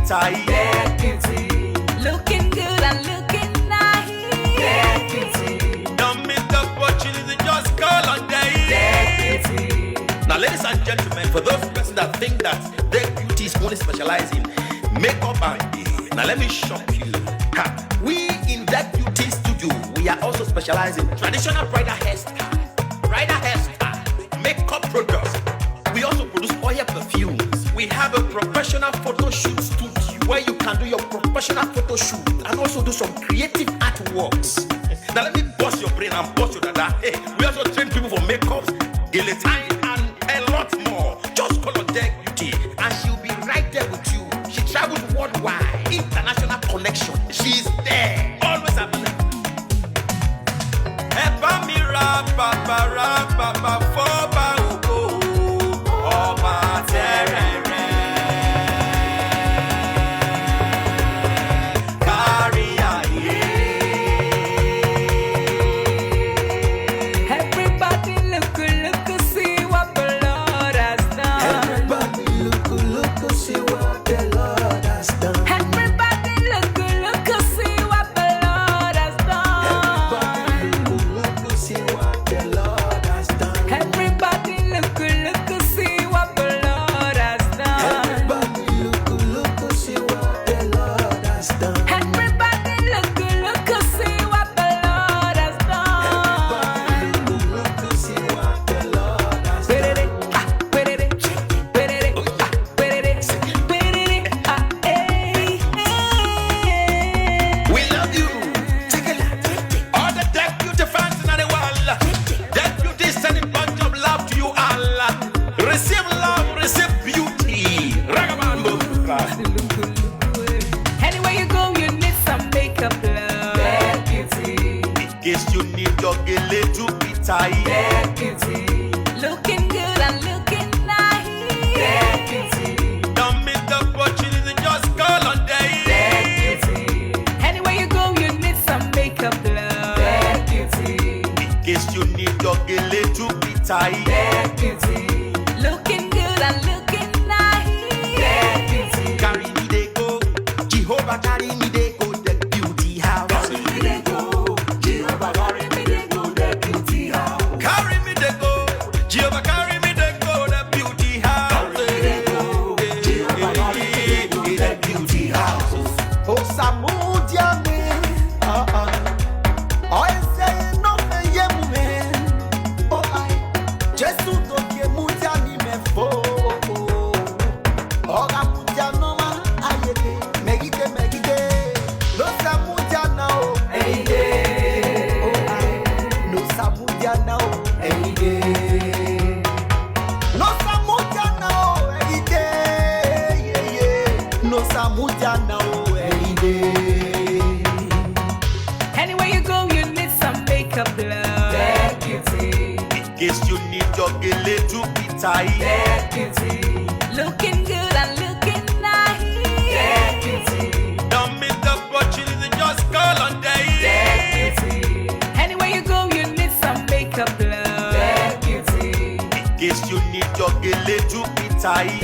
tight. Dead beauty. Looking good and looking nice. Dead beauty. Don't miss the opportunity, just call on day. Dead beauty. Now, ladies and gentlemen, for those persons that think that Dead Beauty is only specializing in makeup and hair, now let me shock you. We in Dead Beauty studio, we are also specializing in traditional bridal hairstyle, makeup products. We also produce oil perfumes. We have a professional photo shoot studio where you can do your professional photo shoot and also do some creative artworks. Now let me bust your brain and bust your dada. Hey, we also train people for makeups, guillotine, and a lot more. Just call on Dead Beauty and she'll be right there with you. She travels worldwide, international connection. She's there, always available. Epa mi ra papa foba ugo oba terere kari aye. Everybody look, see what the Lord has done. Everybody look, see what the Lord has done. Everybody look, see what the Lord has done. Everybody look, see what the Lord has done. Everybody look, see what the Lord has done. Everybody look, see what the Lord has done. Everybody look, see what the Lord has done. Look, see what the Lord has done. We love you. All the Dead Beauty fans in the world. Dead Beauty is sending bunch of love to you all. Receive love, receive beauty. Ragabambo. Anywhere you go, you need some makeup, love. Dead beauty. In case you need your gele to be tight. Dead beauty. Looking good and looking nice. Dead beauty. Don't miss the opportunity, just call on day. Dead beauty. Anywhere you go, you need some makeup, love. Dead beauty. In case you need your gele to be tight. Dead beauty. Looking good and looking nice. Dead beauty. Carry me they go. Jehovah carry me they go. Dead Beauty house. Carry me they go. Jehovah carry me they go. Dead beauty house. Carry me they go. Jehovah carry me they go. Dead Beauty house. Carry me they go. Jehovah carry me they go. Dead beauty house. Oh, Samudia me. Oh, I say no me yemu me. Oh, I just do ke mudia ni me fo. Oh, ga mudia no ma ayete. Megide. No Samudia now. Any day. Oh, I no Samudia now. Any day. No Samudia now. Any day. Yeah. No Samudia now. Any day. Anywhere you go, you need some makeup, love. Dead beauty. In case you need your gele to be tight. Dead beauty. Looking good and looking nice. Dead beauty. Don't miss the opportunity, just call on day. Dead beauty. Anywhere you go, you need some makeup, love. Dead beauty. In case you need your gele to be tight.